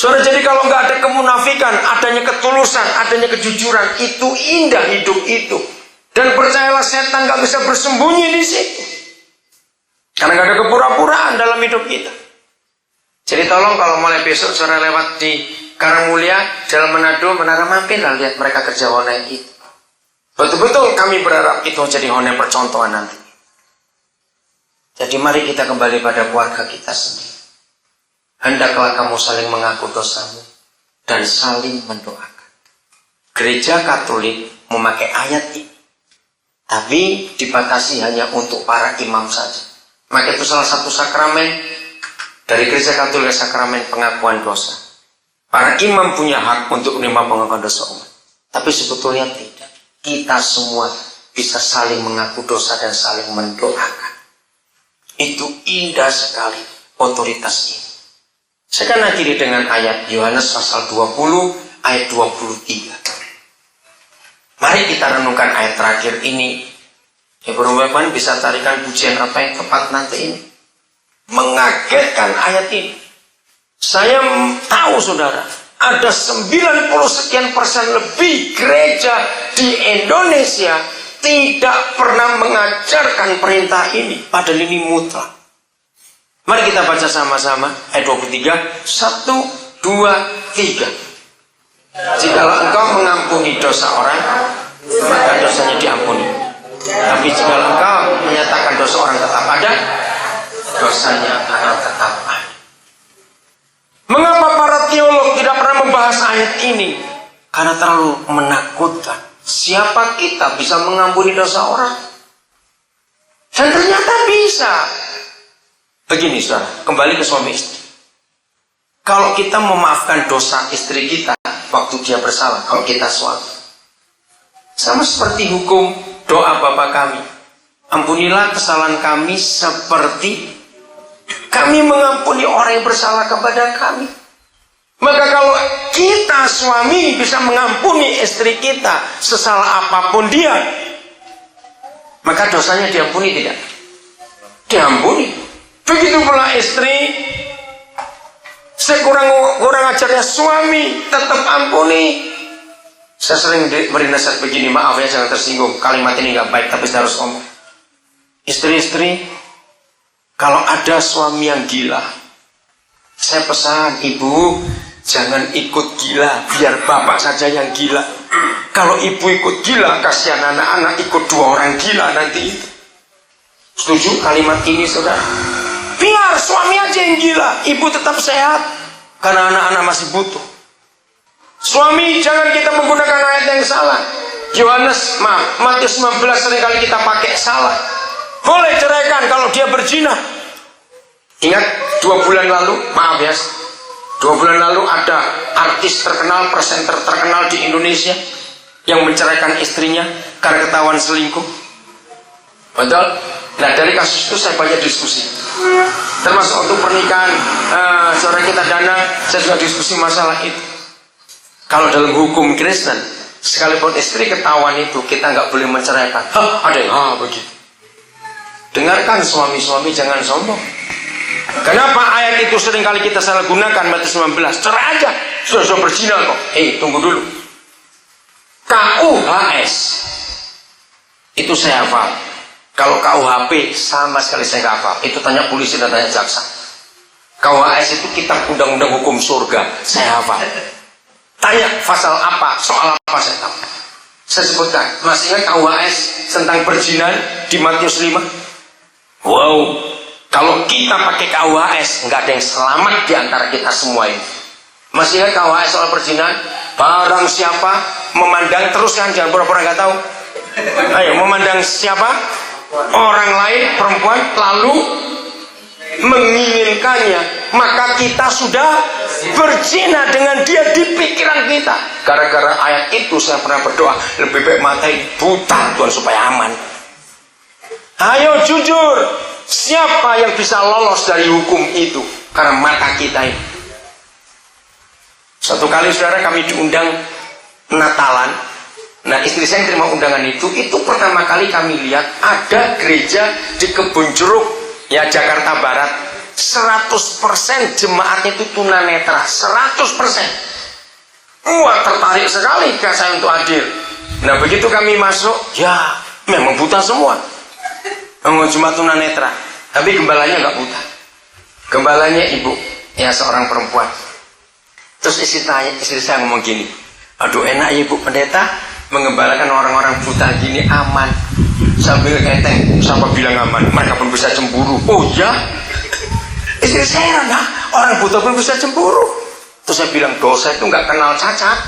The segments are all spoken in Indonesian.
Saudara, jadi kalau nggak ada kemunafikan, adanya ketulusan, adanya kejujuran, itu indah hidup itu. Dan percayalah, setan nggak bisa bersembunyi di situ. Karena nggak ada kepura-puraan dalam hidup kita. Jadi tolong kalau mulai besok saudara lewat di Karangmulia, Jalan Manado, Menara mampirlah lihat mereka kerja honai itu. Betul-betul kami berharap itu jadi honai percontohan nanti. Jadi mari kita kembali pada keluarga kita sendiri. Hendaklah kamu saling mengaku dosamu dan saling mendoakan. Gereja Katolik memakai ayat ini, tapi dibatasi hanya untuk para imam saja. Maka itu salah satu sakramen dari Gereja Katolik, sakramen pengakuan dosa. Para imam punya hak untuk menerima pengakuan dosa umat. Tapi sebetulnya tidak. Kita semua bisa saling mengaku dosa dan saling mendoakan. Itu indah sekali otoritas ini. Saya akan akhiri dengan ayat Yohanes pasal 20 ayat 23. Mari kita renungkan ayat terakhir ini. Ibu-ibu bisa tarikan pujian apa yang tepat nanti ini. Mengagetkan ayat ini. Saya tahu saudara, ada 90 sekian persen lebih gereja di Indonesia tidak pernah mengajarkan perintah ini. Padahal ini mutlak. Mari kita baca sama-sama ayat 23. 1, 2, 3. Jikalau engkau mengampuni dosa orang, maka dosanya diampuni. Tapi jikalau engkau menyatakan dosa orang tetap ada, dosanya akan tetap ada. Mengapa para teolog tidak pernah membahas ayat ini? Karena terlalu menakutkan. Siapa kita bisa mengampuni dosa orang? Dan ternyata bisa. Begini saudara, kembali ke suami istri. Kalau kita memaafkan dosa istri kita waktu dia bersalah, kalau kita suami, sama seperti hukum doa Bapa kami, ampunilah kesalahan kami seperti kami mengampuni orang yang bersalah kepada kami. Maka kalau kita suami bisa mengampuni istri kita sesalah apapun dia, maka dosanya diampuni tidak? Diampuni. Begitu pula istri, sekurang ajarnya suami, tetap ampuni. Saya sering beri nasihat begini, maaf ya jangan tersinggung, kalimat ini nggak baik tapi saya harus ngomong. Istri-istri, kalau ada suami yang gila, saya pesan ibu jangan ikut gila, biar bapak saja yang gila. Kalau ibu ikut gila, kasihan anak-anak ikut 2 orang gila nanti itu. Setuju kalimat ini saudara? Biar suami aja yang gila, ibu tetap sehat karena anak-anak masih butuh. Suami, jangan kita menggunakan ayat yang salah. Matius 19 seringkali kita pakai salah. Boleh ceraikan kalau dia berzina. Ingat 2 bulan lalu, maaf ya, 2 bulan lalu ada artis terkenal, presenter terkenal di Indonesia yang menceraikan istrinya karena ketahuan selingkuh. Betul? Nah dari kasus itu saya banyak diskusi, termasuk untuk pernikahan saudara kita Dana, saya juga diskusi masalah itu. Kalau dalam hukum Kristen, sekalipun istri ketahuan itu, kita nggak boleh menceraikan. Ada yang begitu. Dengarkan suami-suami, jangan sombong. Kenapa ayat itu seringkali kita salah gunakan? Matius 19, cerai aja, sudah berzina kok. Tunggu dulu. KUHS itu saya hafal. Kalau KUHP sama sekali saya nggak hafal. Itu tanya polisi dan tanya jaksa. KUHS itu kitab undang-undang hukum surga, saya hafal. Tanya pasal apa, soal apa saya tahu. Saya sebutkan, masih ingat KUHS tentang perzinahan di Matius 5? Wow, kalau kita pakai KUHS, nggak ada yang selamat di antara kita semua ini. Masih ingat KUHS soal perzinahan? Barang siapa memandang, terus kan, jangan pura-pura nggak tahu. Ayo, memandang siapa? Orang lain, perempuan, lalu menginginkannya, maka kita sudah berzina dengan dia di pikiran kita. Gara-gara ayat itu saya pernah berdoa, lebih baik matai buta Tuhan supaya aman. Ayo jujur, siapa yang bisa lolos dari hukum itu? Karena mata kita ini. Satu kali saudara kami diundang Natalan. Nah istri saya yang terima undangan itu pertama kali kami lihat ada gereja di Kebun Jeruk, ya Jakarta Barat. 100% jemaatnya itu tunanetra, 100%. Wah, tertarik sekali saya untuk hadir. Nah, begitu kami masuk, ya memang buta semua. Cuma tunanetra, tapi gembalanya nggak buta. Gembalanya ibu, ya seorang perempuan. Terus istri saya ngomong gini, aduh enak ya ibu pendeta mengembalakan orang-orang buta gini, aman. Sambil keteng, siapa bilang aman? Mereka pun bisa cemburu. Oh ya? Istri saya heran, orang buta pun bisa cemburu. Terus saya bilang, dosa itu nggak kenal cacat.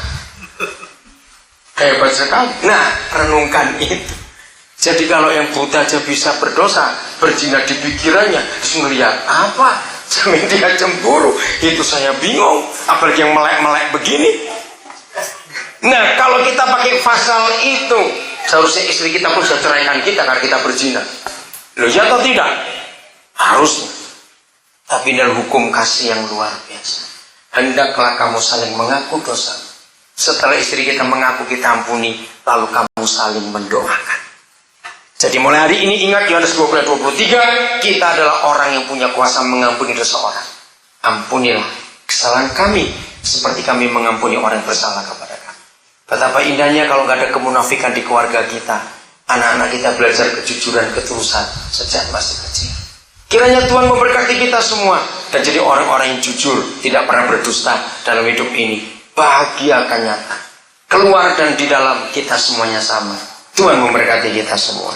Hebat sekali. Nah, renungkan itu. Jadi kalau yang buta aja bisa berdosa, berzina di pikirannya, terus ngeliat apa? Sampai dia cemburu. Itu saya bingung. Apalagi yang melek-melek begini. Nah, kalau kita pakai pasal itu, seharusnya istri kita pun sudah ceraikan kita karena kita berzina. Loh, ya atau tidak? Harusnya. Tapi dalam hukum kasih yang luar biasa, hendaklah kamu saling mengaku dosa. Setelah istri kita mengaku, kita ampuni, lalu kamu saling mendoakan. Jadi mulai hari ini ingat Yohanes 12:23, kita adalah orang yang punya kuasa mengampuni dosa orang. Ampunilah kesalahan kami seperti kami mengampuni orang yang bersalah kepada kami. Betapa indahnya kalau nggak ada kemunafikan di keluarga kita. Anak-anak kita belajar kejujuran, ketulusan sejak masih kecil. Kiranya Tuhan memberkati kita semua dan jadi orang-orang yang jujur, tidak pernah berdusta dalam hidup ini. Bahagia akan nyata. Keluar dan di dalam kita semuanya sama. Tuhan memberkati kita semua.